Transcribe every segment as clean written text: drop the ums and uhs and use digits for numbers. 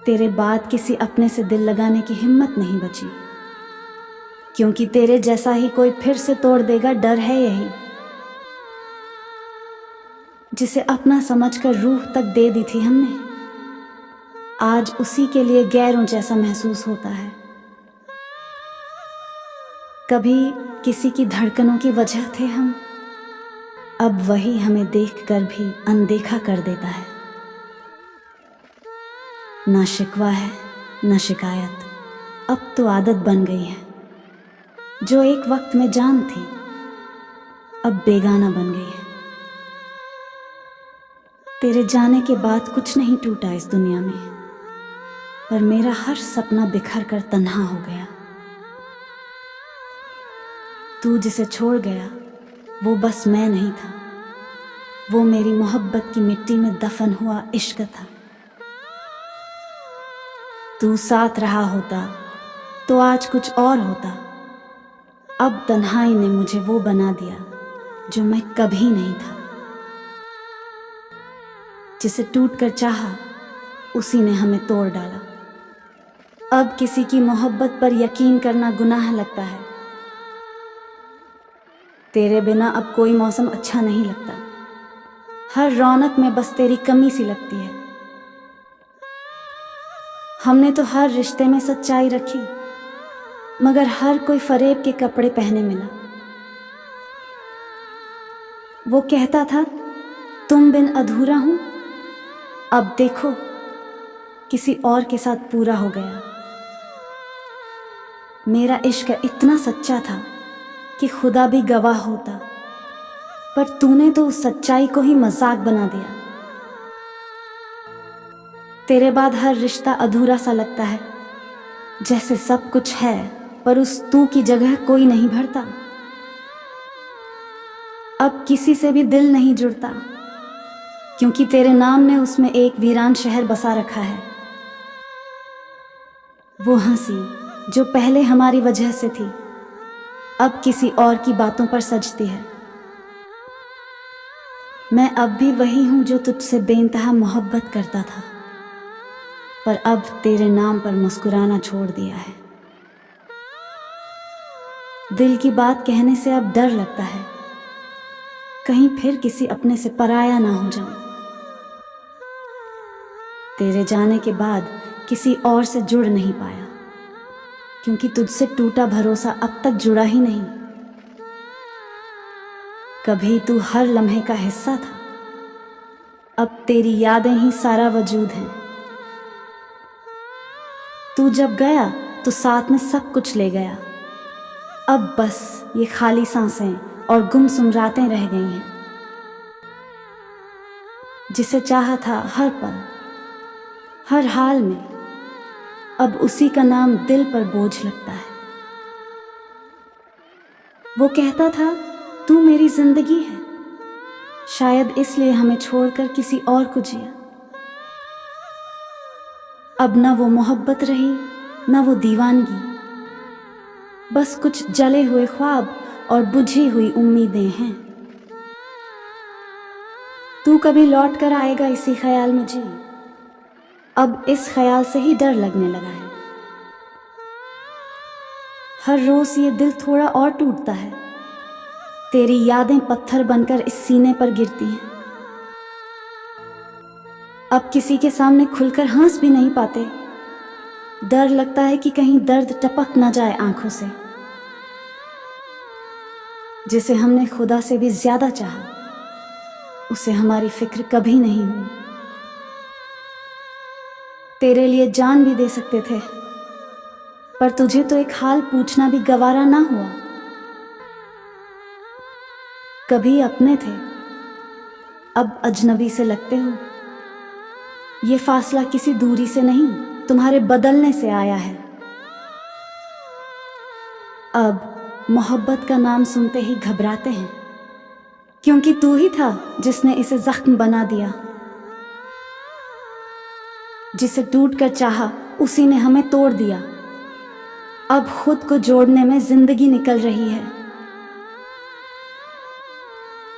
तेरे बाद किसी अपने से दिल लगाने की हिम्मत नहीं बची, क्योंकि तेरे जैसा ही कोई फिर से तोड़ देगा, डर है यही। जिसे अपना समझकर रूह तक दे दी थी हमने, आज उसी के लिए गैरों जैसा महसूस होता है। कभी किसी की धड़कनों की वजह थे हम, अब वही हमें देखकर भी अनदेखा कर देता है। ना शिकवा है ना शिकायत, अब तो आदत बन गई है। जो एक वक्त में जान थी, अब बेगाना बन गई है। तेरे जाने के बाद कुछ नहीं टूटा इस दुनिया में, पर मेरा हर सपना बिखर कर तन्हा हो गया। तू जिसे छोड़ गया वो बस मैं नहीं था, वो मेरी मोहब्बत की मिट्टी में दफन हुआ इश्क था। तू साथ रहा होता तो आज कुछ और होता, अब तन्हाई ने मुझे वो बना दिया जो मैं कभी नहीं था। जिसे टूट कर चाहा उसी ने हमें तोड़ डाला। अब किसी की मोहब्बत पर यकीन करना गुनाह लगता है। तेरे बिना अब कोई मौसम अच्छा नहीं लगता, हर रौनक में बस तेरी कमी सी लगती है। हमने तो हर रिश्ते में सच्चाई रखी, मगर हर कोई फरेब के कपड़े पहने मिला। वो कहता था तुम बिन अधूरा हूं, अब देखो किसी और के साथ पूरा हो गया। मेरा इश्क इतना सच्चा था कि खुदा भी गवाह होता, पर तूने तो उस सच्चाई को ही मजाक बना दिया। तेरे बाद हर रिश्ता अधूरा सा लगता है, जैसे सब कुछ है पर उस तू की जगह कोई नहीं भरता। अब किसी से भी दिल नहीं जुड़ता, क्योंकि तेरे नाम ने उसमें एक वीरान शहर बसा रखा है। वो हंसी जो पहले हमारी वजह से थी, अब किसी और की बातों पर सजती है। मैं अब भी वही हूं जो तुझसे बेइंतहा मोहब्बत करता था, पर अब तेरे नाम पर मुस्कुराना छोड़ दिया है। दिल की बात कहने से अब डर लगता है, कहीं फिर किसी अपने से पराया ना हो जाऊं। तेरे जाने के बाद किसी और से जुड़ नहीं पाया, क्योंकि तुझसे टूटा भरोसा अब तक जुड़ा ही नहीं। कभी तू हर लम्हे का हिस्सा था, अब तेरी यादें ही सारा वजूद हैं। तू जब गया तो साथ में सब कुछ ले गया, अब बस ये खाली सांसें और गुमसुम रातें रह गई हैं। जिसे चाहा था हर पल हर हाल में, अब उसी का नाम दिल पर बोझ लगता है। वो कहता था तू मेरी जिंदगी है, शायद इसलिए हमें छोड़कर किसी और को जिया। अब ना वो मोहब्बत रही ना वो दीवानगी, बस कुछ जले हुए ख्वाब और बुझी हुई उम्मीदें हैं। तू कभी लौट कर आएगा इसी ख्याल में जी, अब इस ख्याल से ही डर लगने लगा है। हर रोज ये दिल थोड़ा और टूटता है, तेरी यादें पत्थर बनकर इस सीने पर गिरती हैं। अब किसी के सामने खुलकर हंस भी नहीं पाते, डर लगता है कि कहीं दर्द टपक ना जाए आंखों से। जिसे हमने खुदा से भी ज्यादा चाहा, उसे हमारी फिक्र कभी नहीं हुई। तेरे लिए जान भी दे सकते थे, पर तुझे तो एक हाल पूछना भी गवारा ना हुआ। कभी अपने थे, अब अजनबी से लगते हो। ये फासला किसी दूरी से नहीं, तुम्हारे बदलने से आया है। अब मोहब्बत का नाम सुनते ही घबराते हैं, क्योंकि तू ही था जिसने इसे जख्म बना दिया। जिसे टूट कर चाहा उसी ने हमें तोड़ दिया। अब खुद को जोड़ने में जिंदगी निकल रही है।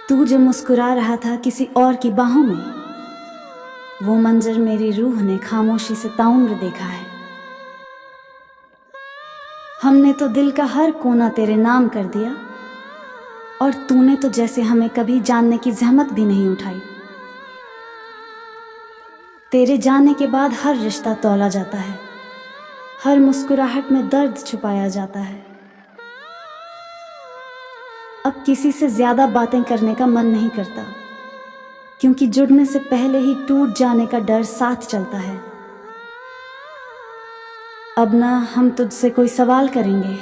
तू जो मुस्कुरा रहा था किसी और की बाहों में, वो मंजर मेरी रूह ने खामोशी से ताउम्र देखा है। हमने तो दिल का हर कोना तेरे नाम कर दिया, और तूने तो जैसे हमें कभी जानने की जहमत भी नहीं उठाई। तेरे जाने के बाद हर रिश्ता तौला जाता है, हर मुस्कुराहट में दर्द छुपाया जाता है। अब किसी से ज्यादा बातें करने का मन नहीं करता, क्योंकि जुड़ने से पहले ही टूट जाने का डर साथ चलता है। अब ना हम तुझसे कोई सवाल करेंगे,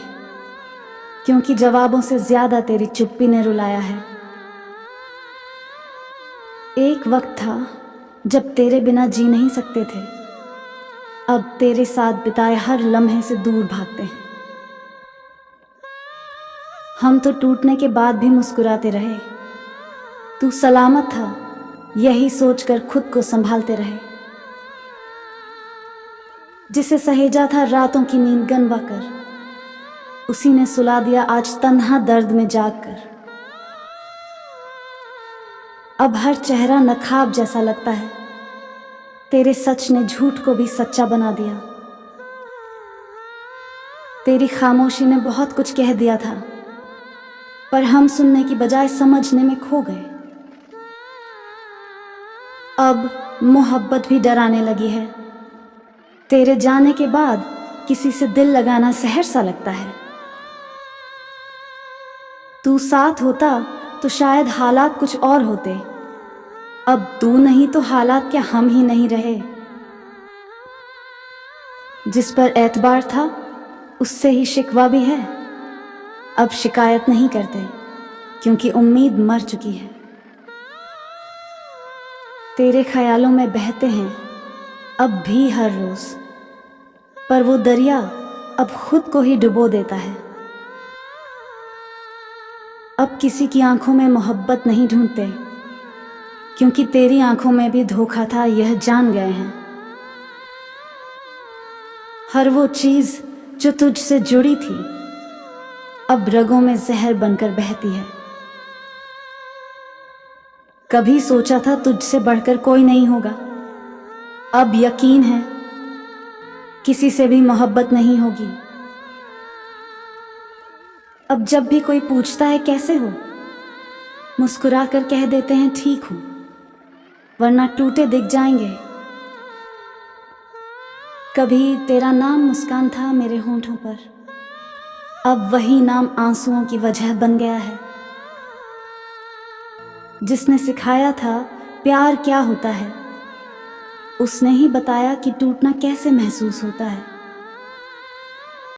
क्योंकि जवाबों से ज्यादा तेरी चुप्पी ने रुलाया है। एक वक्त था जब तेरे बिना जी नहीं सकते थे, अब तेरे साथ बिताए हर लम्हे से दूर भागते हैं। हम तो टूटने के बाद भी मुस्कुराते रहे, तू सलामत था यही सोचकर खुद को संभालते रहे। जिसे सहेजा था रातों की नींद गनवा कर, उसी ने सुला दिया आज तन्हा दर्द में जाग कर। अब हर चेहरा नखाब जैसा लगता है, तेरे सच ने झूठ को भी सच्चा बना दिया। तेरी खामोशी ने बहुत कुछ कह दिया था, पर हम सुनने की बजाय समझने में खो गए। अब मोहब्बत भी डराने लगी है, तेरे जाने के बाद किसी से दिल लगाना सहर सा लगता है। तू साथ होता तो शायद हालात कुछ और होते, अब तू नहीं तो हालात क्या हम ही नहीं रहे। जिस पर एतबार था उससे ही शिकवा भी है, अब शिकायत नहीं करते क्योंकि उम्मीद मर चुकी है। तेरे ख्यालों में बहते हैं अब भी हर रोज, पर वो दरिया अब खुद को ही डुबो देता है। अब किसी की आंखों में मोहब्बत नहीं ढूंढते, क्योंकि तेरी आंखों में भी धोखा था यह जान गए हैं। हर वो चीज जो तुझसे जुड़ी थी अब रगों में जहर बनकर बहती है। कभी सोचा था तुझसे बढ़कर कोई नहीं होगा, अब यकीन है किसी से भी मोहब्बत नहीं होगी। अब जब भी कोई पूछता है कैसे हो, मुस्कुरा कर कह देते हैं ठीक हूं, वरना टूटे दिख जाएंगे। कभी तेरा नाम मुस्कान था मेरे होंठों पर, अब वही नाम आंसुओं की वजह बन गया है। जिसने सिखाया था प्यार क्या होता है, उसने ही बताया कि टूटना कैसे महसूस होता है।